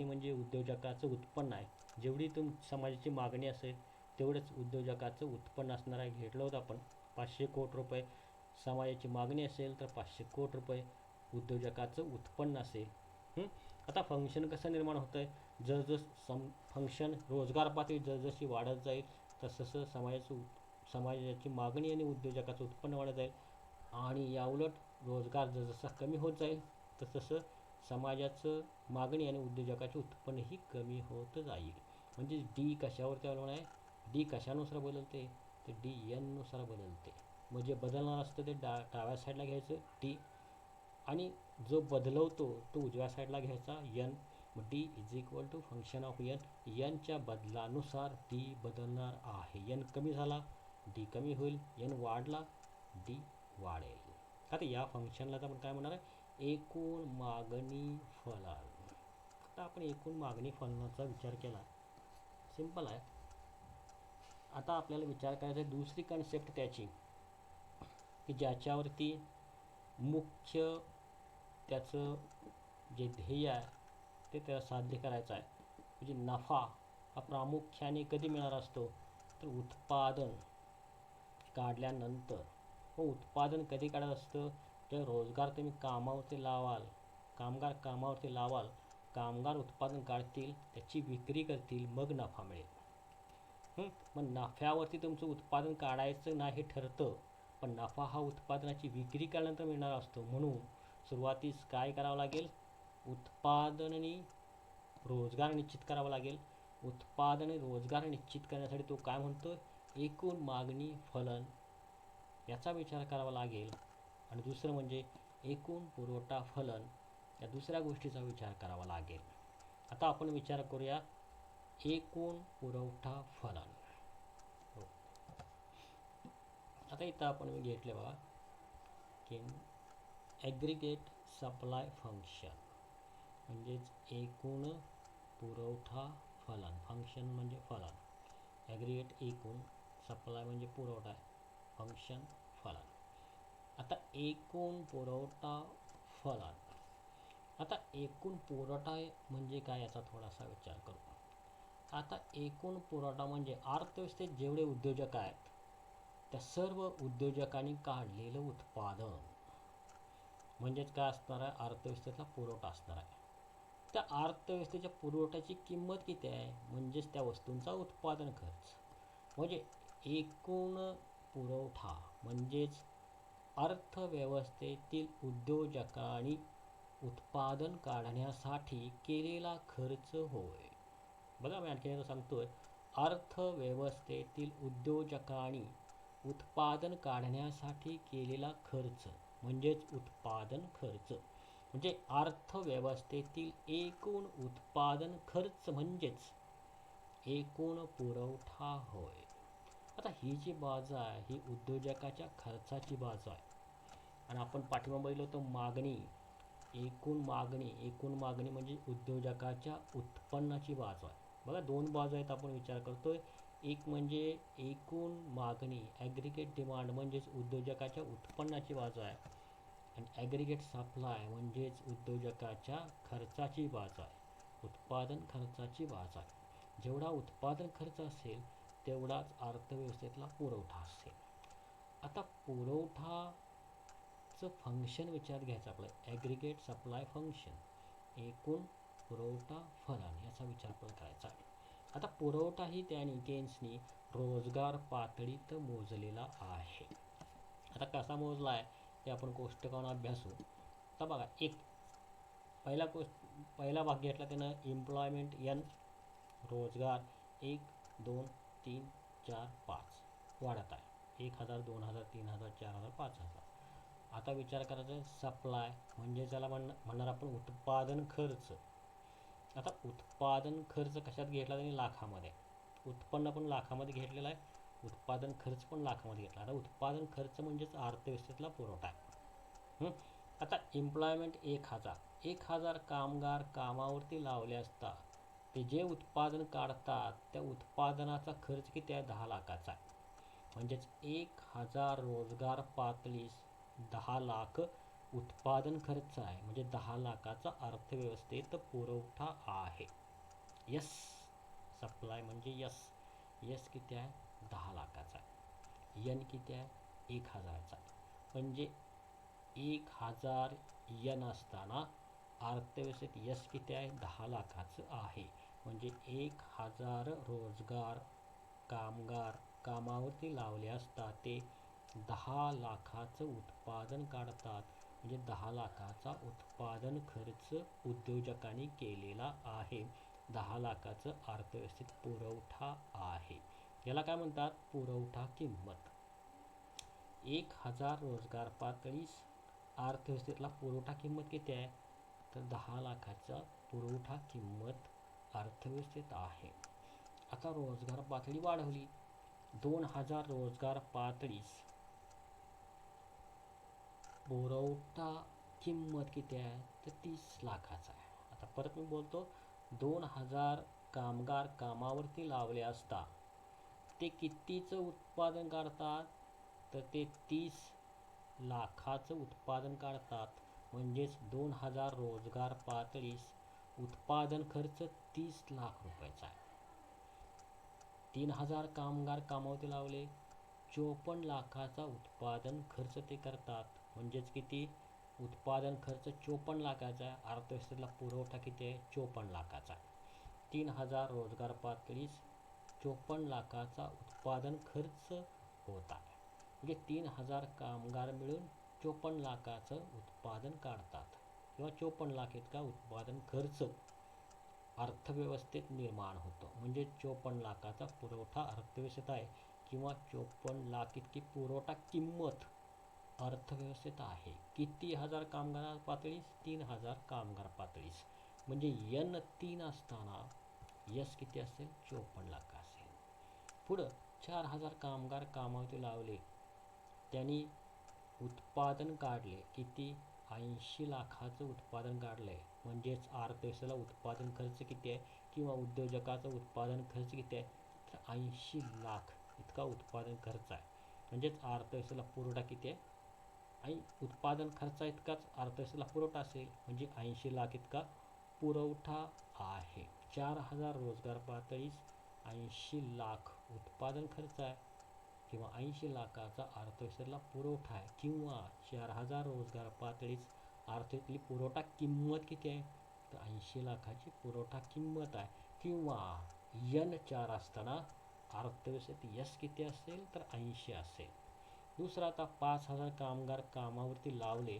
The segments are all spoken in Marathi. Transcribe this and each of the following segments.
म्हणजे उद्योजकाचं उत्पन्न आहे. जेवढी समाजाची मागणी असेल तेवढंच उद्योजकाचं उत्पन्न असणार आहे. घेतलं होतं आपण 500 कोटी रुपये समाजाची मागणी असेल तर 500 कोटी रुपये उद्योजकाचं उत्पन्न असेल. आता फंक्शन कसं निर्माण होतं आहे, जसजसं फंक्शन रोजगार पातळी जसजशी वाढत जाईल तसं समाजाची मागणी आणि उद्योजकाचं उत्पन्न वाढत जाईल. आणि याउलट रोजगार जसजसा कमी होत जाईल तसं समाजाचं मागणी आणि उद्योजकाचे उत्पन्नही कमी होत जाईल. म्हणजे डी कशावरती अवलंबून आहे, डी कशानुसार बदलते, ते डी एननुसार बदलते. म्हणजे बदलणार असतं ते डाव्या साईडला घ्यायचं डी, आणि जो बदलवतो तो उजव्या साईडला घ्यायचा N. D is equal to function of N. एनच्या बदलानुसार डी बदलणार आहे. एन कमी झाला डी कमी होईल, एन वाढला डी वाढेल. आता या फंक्शनला आपण काय म्हणणार आहे, एकूण मागणी फलन. आता आपण एकूण मागणी फलनाचा विचार केला, सिंपल आहे. आता आपल्याला विचार करायचा आहे दुसरी कन्सेप्ट त्याची, की ज्याच्यावरती मुख्य त्याचं जे ध्येय आहे ते त्याला साध्य करायचं आहे. म्हणजे नफा हा प्रामुख्याने कधी मिळणार असतो, तर उत्पादन काढल्यानंतर. मग उत्पादन कधी काढत असतं, तर रोजगार तुम्ही कामावरती लावाल, कामगार कामावरती लावाल, कामगार उत्पादन काढतील, त्याची विक्री करतील, मग नफा मिळेल. मग नफ्यावरती तुमचं उत्पादन काढायचं नाही ठरतं, पण नफा हा उत्पादनाची विक्री केल्यानंतर मिळणार असतो. म्हणून सुरुवातीस काय करावं लागेल, उत्पादन आणि रोजगार निश्चित करावा लागेल. उत्पादन आणि रोजगार निश्चित करण्यासाठी तो काय म्हणतो, एकूण मागणी फलन याचा विचार करावा लागेल. आणि दुसरं म्हणजे एकूण पुरवठा फलन या दुसऱ्या गोष्टीचा विचार करावा लागेल. आता आपण विचार करूया एकूण पुरवठा फलन. आता इथं आपण घेतले बघा की ॲग्रिगेट सप्लाय फंक्शन, म्हणजेच एकूण पुरवठा फलन. फंक्शन म्हणजे फलन, ॲग्रिगेट एकूण, सप्लाय म्हणजे पुरवठा, फंक्शन फलन. आता एकूण पुरवठा फलन. आता एकूण पुरवठा म्हणजे काय याचा थोडासा विचार करू. आता एकूण पुरवठा म्हणजे अर्थव्यवस्थेत जेवढे उद्योजक आहेत त्या सर्व उद्योजकांनी काढलेलं उत्पादन, म्हणजेच काय असणार आहे, अर्थव्यवस्थेतला पुरवठा असणार आहे. त्या अर्थव्यवस्थेच्या पुरवठ्याची किंमत किती आहे, म्हणजेच त्या वस्तूंचा उत्पादन खर्च. म्हणजे एकूण पुरवठा म्हणजेच अर्थव्यवस्थेतील उद्योजकांनी उत्पादन काढण्यासाठी केलेला खर्च होय. बघा मी आणखी सांगतोय, अर्थव्यवस्थेतील उद्योजकांनी उत्पादन काढण्यासाठी केलेला खर्च म्हणजेच उत्पादन खर्च. म्हणजे अर्थव्यवस्थेतील एकूण उत्पादन खर्च म्हणजेच एकूण पुरवठा होय. आता ही जी बाजू आहे ही उद्योजकाच्या खर्चाची बाजू आहे. आणि आपण पाठीमागे बघितलं होतं मागणी, एकूण मागणी म्हणजे उद्योजकाच्या उत्पन्नाची बाजू आहे. बघा दोन बाजू आहेत, आपण विचार करतोय. एक म्हणजे एकूण मागणी, ॲग्रिगेट डिमांड म्हणजेच उद्योजकाच्या उत्पन्नाची बाजू आहे, आणि ॲग्रिगेट सप्लाय म्हणजेच उद्योजकाच्या खर्चाची बाजू आहे, उत्पादन खर्चाची बाजू आहे. जेवढा उत्पादन खर्च असेल तेवढाच अर्थव्यवस्थेतला पुरवठा असेल. आता पुरवठाचं फंक्शन विचारात घ्यायचं आपलं, ॲग्रिगेट सप्लाय फंक्शन, एकूण पुरवठा फलन याचा विचार आपल्याला करायचा आहे. आता पुरवठा ही त्याने केन्सनी रोजगार पातळीत मोजलेला आहे. आता कसा मोजला आहे ते आपण कोष्टकावरून अभ्यासू. आता बघा, पहिला भाग घेतला त्यानं एम्प्लॉयमेंट एन, रोजगार 1 2 3 4 5 वाढत आहे, 1000 2000 3000 4000 5000. आता विचार करायचा सप्लाय म्हणजे ज्याला म्हणणार आपण उत्पादन खर्च. आता उत्पादन खर्च कशात घेतला त्यांनी, लाखामध्ये. उत्पन्न पण लाखामध्ये घेतलेलं आहे, उत्पादन खर्च पण लाखामध्ये घेतला. आता उत्पादन खर्च म्हणजेच अर्थव्यवस्थेतला पुरवठा आहे. आता एम्प्लॉयमेंट 1000 कामगार कामावरती लावले असता ते जे उत्पादन काढतात त्या उत्पादनाचा खर्च किती आहे, 10 लाखाचा आहे. म्हणजेच 1000 रोजगार पातळीस 10 लाख उत्पादन खर्च आहे, म्हणजे 10 लाखाचा अर्थव्यवस्थेत पुरवठा आहे. यस, सप्लाय म्हणजे यस. यस किती आहे? 10 लाखाचा आहे. यन किती आहे? 1000चा आहे. म्हणजे 1000 यन असताना अर्थव्यवस्थेत यश किती आहे? 10 लाखाचं आहे. म्हणजे 1000 रोजगार कामगार कामावरती लावले असता ते 10 लाखाचं उत्पादन काढतात. म्हणजे 10 लाखाचा उत्पादन खर्च उद्योजकांनी केलेला आहे. 10 लाखाचं अर्थव्यवस्थेत पुरवठा आहे. याला काय म्हणतात? पुरवठा किंमत. 1000 रोजगार पातळीस अर्थव्यवस्थेतला पुरवठा किंमत किती आहे? तर 10 लाखाचा पुरवठा किंमत अर्थव्यवस्थेत आहे. आता रोजगार पातळी वाढवली. 2000 रोजगार पातळीस पुरवठा किंमत किती आहे? तर 30 लाखाचा आहे. आता परत मी बोलतो, 2000 कामगार कामावरती लावले असता ते कितीचं उत्पादन काढतात? तर ते 30 लाखाचं उत्पादन काढतात. म्हणजेच 2000 रोजगार पातळीस उत्पादन खर्च 30 लाख रुपयाचा आहे. 3000 कामगार कामावरती लावले, 54 लाखाचा उत्पादन खर्च ते करतात. म्हणजेच किती? उत्पादन खर्च 54 लाखाचा आहे. अर्थव्यवस्थेतला पुरवठा किती आहे? 54 लाखाचा. 3000 रोजगार पातळीस 54 लाखाचा उत्पादन खर्च होत आहे. म्हणजे 3000 कामगार मिळून 54 लाखाचं उत्पादन काढतात किंवा 54 लाख इतका उत्पादन खर्च अर्थव्यवस्थेत निर्माण होतो. म्हणजे 54 लाखाचा पुरवठा अर्थव्यवस्थेत आहे किंवा 54 लाख इतकी पुरवठा किंमत अर्थव्यवस्थेत आहे. किती हजार कामगार पातळीस? 3000 कामगार पातळीस. म्हणजे N3 असताना यस किती असेल? 54 लाख असेल. पुढं 4000 कामगार कामावरती लावले, त्यांनी उत्पादन काढले किती? 80 लाखाचं उत्पादन काढलं आहे. म्हणजेच अर्थव्यवस्थेला उत्पादन खर्च किती आहे किंवा उद्योजकाचा उत्पादन खर्च किती आहे? तर 80 लाख इतका उत्पादन खर्च आहे. म्हणजेच अर्थव्यवस्थेला पुरवठा किती आहे? आणि उत्पादन खर्चा इतकाच अर्थव्यवस्थेला पुरवठा असेल. म्हणजे 80 लाख इतका पुरवठा आहे. 4000 रोजगार पातळीस 80 लाख उत्पादन खर्च आहे किंवा 80 लाखाचा अर्थव्यवस्थेला पुरवठा आहे. किंवा 4000 रोजगार पातळीस अर्थव्यवस्थेतली पुरवठा किंमत किती आहे? तर 80 लाखाची पुरवठा किंमत आहे. किंवा N4 असताना अर्थव्यवस्थेत यश किती असेल? तर 80 असेल. दुसरा, आता 5000 कामगार कामावरती लावले,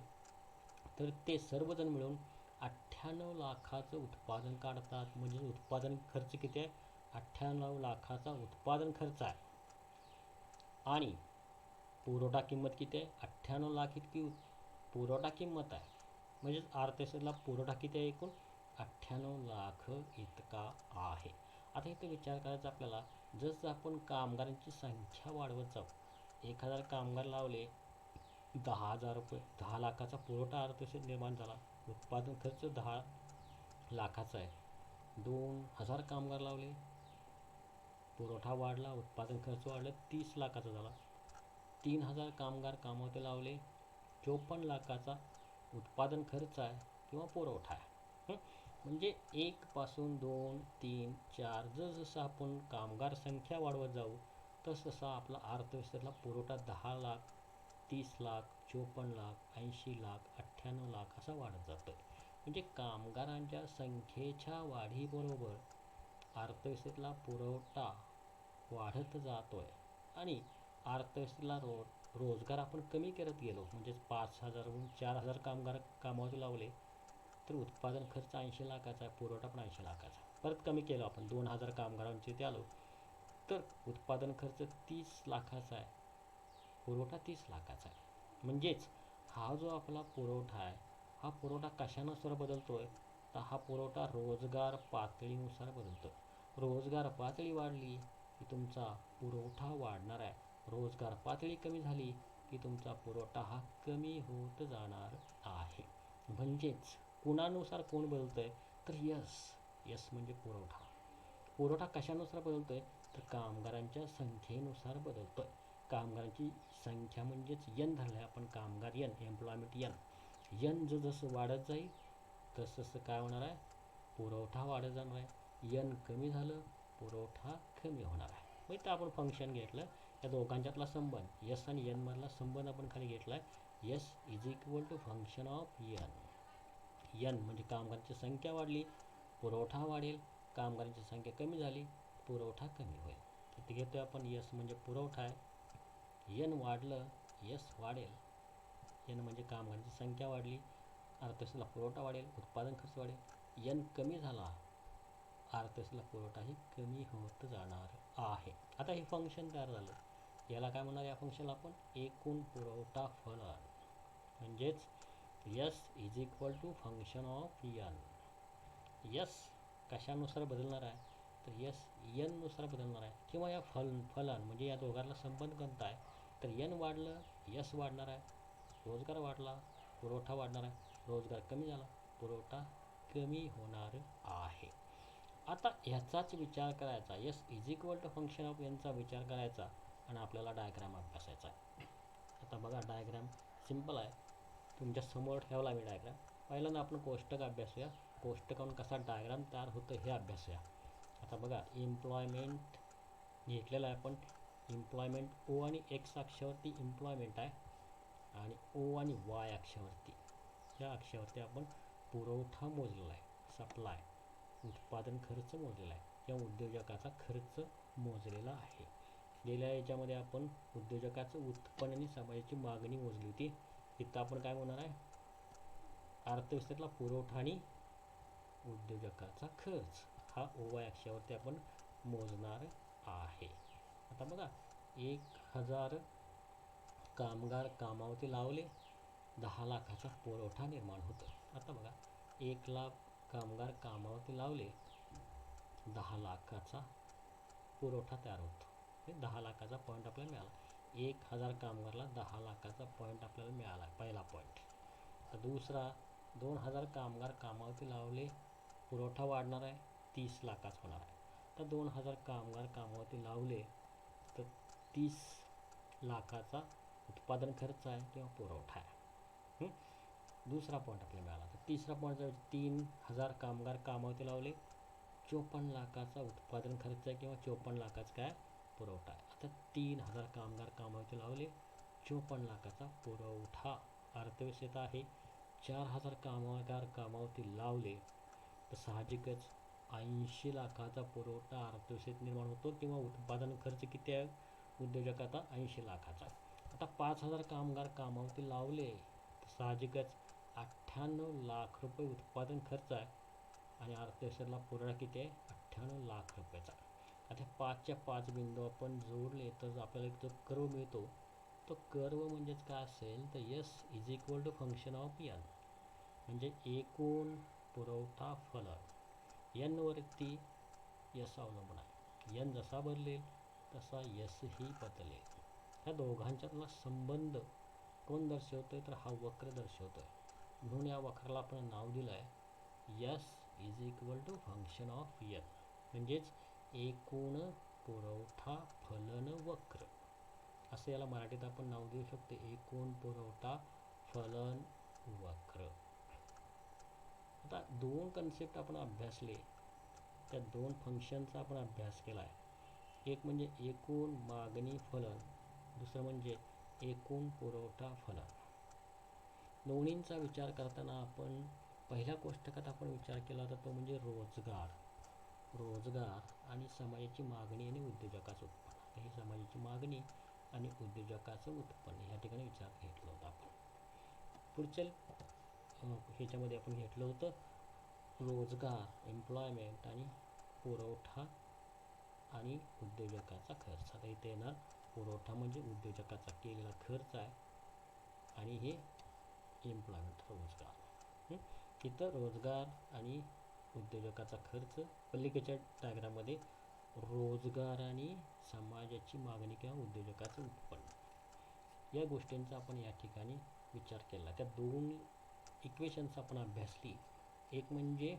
तर ते सर्वजण मिळून 98 लाखाचं उत्पादन काढतात. म्हणजे उत्पादन खर्च किती आहे? 98 लाखाचा उत्पादन खर्च आहे. आणि पुरवठा किंमत किती आहे? 98 लाख इतकी पुरवठा किंमत आहे. म्हणजेच अर्थव्यवस्थेला पुरवठा किती आहे? एकूण 98 लाख इतका आहे. आता इथे विचार करायचा आपल्याला, जसं आपण कामगारांची संख्या वाढवत जाऊ, 1000 कामगार लावले, 10,000 रुपये, 10 लाखाचा पुरवठा अर्थव्यवस्थेत निर्माण झाला. उत्पादन खर्च 10 लाखाचा आहे. 2000 कामगार लावले, पुरवठा वाढला, उत्पादन खर्च वाढला, 30 लाखाचा झाला. 3000 कामगार कामावरती लावले, 54 लाखाचा उत्पादन खर्च आहे किंवा पुरवठा आहे. म्हणजे 1 पासून 2, 3, 4 जसं आपण कामगार संख्या वाढवत जाऊ तसं आपला अर्थव्यवस्थेतला पुरवठा 10 लाख, 30 लाख, 54 लाख, 80 लाख, 98 लाख असा वाढत जातो. म्हणजे कामगारांच्या संख्येच्या वाढीबरोबर अर्थव्यवस्थेतला पुरवठा वाढत जातोय आणि अर्थव्यवस्थेला रोजगार आपण कमी करत गेलो. म्हणजेच 5000वरून 4000 कामगार कामावरती लावले, तर उत्पादन खर्च 80 लाखाचा आहे, पुरवठा पण 80 लाखाचा. परत कमी केलं आपण, 2000 कामगारांचे ते आलो, तर उत्पादन खर्च 30 लाखाचा आहे, पुरवठा 30 लाखाचा आहे. म्हणजेच हा जो आपला पुरवठा आहे, हा पुरवठा कशानुसार बदलतोय? तर हा पुरवठा रोजगार पातळीनुसार बदलतो. रोजगार पातळी वाढली की तुमचा पुरवठा वाढणार आहे. रोजगार पातळी कमी झाली की तुमचा पुरवठा हा कमी होत जाणार आहे. म्हणजेच कुणानुसार कोण बदलतंय? तर यस म्हणजे पुरवठा. पुरवठा कशानुसार बदलतोय? तर कामगारांच्या संख्येनुसार बदलतोय. कामगारांची संख्या म्हणजेच N धरलं आहे आपण, कामगार N, एम्प्लॉयमेंट N. यन जसं वाढत जाईल तसं काय होणार आहे, पुरवठा वाढत जाणार आहे. यन कमी झालं पुरवठा कमी होणार आहे. मग इथं आपण फंक्शन घेतलं, या दोघांच्यातला संबंध यस आणि यन मधला संबंध आपण खाली घेतला आहे. S is equal to function of N. N म्हणजे कामगारांची संख्या वाढली पुरवठा वाढेल, कामगारांची संख्या कमी झाली पुरवठा कमी होईल. इथे घेतोय आपण यस म्हणजे पुरवठा आहे, यन वाढलं यस वाढेल. यन म्हणजे कामगारांची संख्या वाढली, अर्थव्यवस्थेला पुरवठा वाढेल, उत्पादन खर्च वाढेल. यन कमी झाला अर्थव्यवस्थेला पुरवठाही कमी होत जाणार आहे. आता हे फंक्शन तयार झालं, याला काय म्हणणार, या फंक्शनला आपण एकूण पुरवठा फलन. म्हणजेच S is equal to function of N. S कशानुसार बदलणार आहे, तर यस यन नुसार बदलणार आहे. किंवा या फलन म्हणजे या दोघांना संबंध कोणता आहे, तर यन वाढलं यस वाढणार आहे, रोजगार वाढला पुरवठा वाढणार आहे, रोजगार कमी झाला पुरवठा कमी होणार आहे. आता ह्याचाच विचार करायचा, S is equal to function of यनचा विचार करायचा आणि आपल्याला डायग्राम अभ्यासायचा आहे. आता बघा डायग्राम सिंपल आहे, तुमच्या समोर ठेवला मी डायग्राम. पहिल्यांदा आपण कोष्टक अभ्यासूया, कोष्टकावरून कसा डायग्राम तयार होतं हे अभ्यासूया. आता बघा एम्प्लॉयमेंट घेतलेलं आहे आपण, एम्प्लॉयमेंट ओ आणि एक्स अक्षावरती एम्प्लॉयमेंट आहे आणि ओ आणि वाय अक्षावरती, या अक्षावरती आपण पुरवठा मोजलेला आहे, सप्लाय, उत्पादन खर्च मोजलेला आहे, या उद्योजकाचा खर्च मोजलेला आहे. गेल्या याच्यामध्ये आपण उद्योजकाचं उत्पन्न आणि समाजाची मागणी मोजली होती. इथं आपण काय म्हणणार आहे, अर्थव्यवस्थेतला पुरवठा आणि उद्योजकाचा खर्च हा ओवाय अक्षावरती आपण मोजणार आहे. आता बघा 1000 कामगार कामावरती लावले, 10 लाखाचा पुरवठा निर्माण होतो. आता बघा 1 लाख कामगार कामावरती लावले, 10 लाखाचा पुरवठा तयार होतो. 10 लाखाचा पॉईंट आपल्याला मिळाला. 1000 कामगारला 10 लाखाचा पॉईंट आपल्याला मिळाला, पहिला पॉईंट. तर दुसरा 2000 कामगार कामावरती लावले, पुरवठा वाढणार आहे 30 लाखाचा होणार आहे. तर 2000 कामगार कामावरती लावले तर 30 लाखाचा उत्पादन खर्च आहे किंवा पुरवठा आहे. दुसरा पॉईंट आपल्याला मिळाला. तर तिसरा पॉईंट 3000 कामगार कामावरती लावले, 54 लाखाचा उत्पादन खर्च आहे किंवा 54 लाखाचा काय पुरवठा आहे. आता 3000 कामगार कामावरती लावले, 54 लाखाचा पुरवठा अर्थव्यवस्थेत आहे. 4000 कामगार कामावरती लावले तर साहजिकच 80 लाखाचा पुरवठा अर्थव्यवस्थेत निर्माण होतो किंवा उत्पादन खर्च किती आहे उद्योजकाचा 80 लाखाचा. आता 5000 कामगार कामावरती लावले तर साहजिकच 98 लाख रुपये उत्पादन खर्च आहे आणि अर्थव्यवस्थेला पुरवठा किती आहे 98 लाख रुपयाचा. आता 5च्या 5 बिंदू आपण जोडले तर आपल्याला एक जो कर्व मिळतो, तो कर्व म्हणजेच काय असेल तर S is equal to function of N. म्हणजे एकूण पुरवठा फलन, यन वरती यस अवलंबून आहे. यन जसा बदलेल तसा यस ही बदलेल. ह्या दोघांच्यातला संबंध कोण दर्शवतोय तर हा वक्र दर्शवतोय. म्हणून या वक्राला आपण नाव दिलं आहे S is equal to function of N. म्हणजेच एकूण पुरवठा फलन वक्र असं याला मराठीत आपण नाव देऊ शकतो, एकूण पुरवठा फलन वक्र. आता दोन कन्सेप्ट आपण अभ्यासले, त्या दोन फंक्शनचा आपण अभ्यास केला आहे. एक म्हणजे एकूण मागणी फलन, दुसरं म्हणजे एकूण पुरवठा फलन. दोन्हींचा विचार करताना आपण पहिल्या कोष्टकात आपण विचार केला होता तो म्हणजे रोजगार आणि समाजाची मागणी आणि उद्योजकाचं उत्पन्न. ही समाजाची मागणी आणि उद्योजकाचं उत्पन्न या ठिकाणी विचार घेतला होता आपण. पुढच्या ह्याच्यामध्ये आपण घेतलं होतं रोजगार, एम्प्लॉयमेंट आणि पुरवठा आणि उद्योजकाचा खर्च. आता इथे येणार पुरवठा म्हणजे उद्योजकाचा केलेला खर्च आहे आणि हे एम्प्लॉयमेंट रोजगार. इथं रोजगार आणि उद्योजकाचा खर्च, पलीकडच्या डायग्राममध्ये रोजगार आणि समाजाची मागणी किंवा उद्योजकाचं उत्पन्न, या गोष्टींचा आपण या ठिकाणी विचार केला. त्या दोन इक्वेशन्स आपण अभ्यासली. एक म्हणजे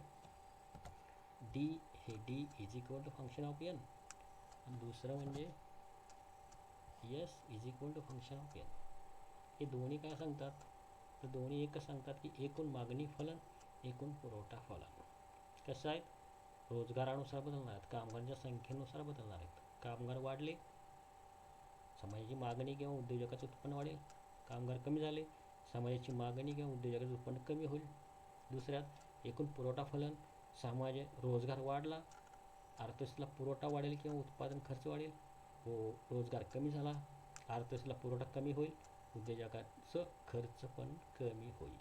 डी, हे D is equal to function of N, आणि दुसरं म्हणजे S is equal to function of N. हे दोन्ही काय सांगतात, तर दोन्ही एकच सांगतात की एकूण मागणी फलन एकूण पुरवठा फलन. कसं आहेत, रोजगारानुसार बदलणार आहेत, कामगारांच्या संख्येनुसार बदलणार आहेत. कामगार वाढले, समाजाची मागणी किंवा उद्योजकाचं उत्पन्न वाढेल. कामगार कमी झाले, समाजाची मागणी किंवा उद्योजकाचं उत्पन्न कमी होईल. दुसऱ्यात एकूण पुरवठा फलन, समाज रोजगार वाढला, अर्थव्यवस्थेला पुरवठा वाढेल किंवा उत्पादन खर्च वाढेल. रोजगार कमी झाला, अर्थव्यवस्थेला पुरवठा कमी होईल, उद्योजकाचं खर्च पण कमी होईल.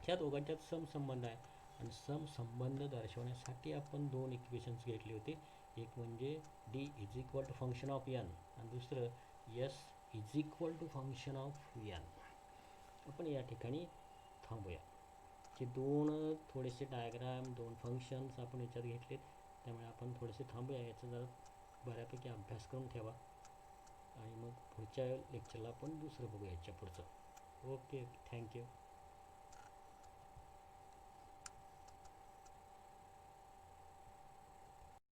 ह्या दोघांच्यात समसंबंध आहे आणि समसंबंध दर्शवण्यासाठी आपण दोन इक्वेशन्स घेतले होते. एक म्हणजे D is equal to function of N आणि दुसरं S is equal to function of N. आपण या ठिकाणी थांबूया. हे दोन थोडेसे डायग्राम, दोन फंक्शन्स आपण याच्यात घेतलेत, त्यामुळे आपण थोडेसे थांबूया. याचा जरा बऱ्यापैकी अभ्यास करून ठेवा आणि मग पुढच्या लेक्चरला आपण दुसरं बघूया याच्या पुढचं. Okay, thank you.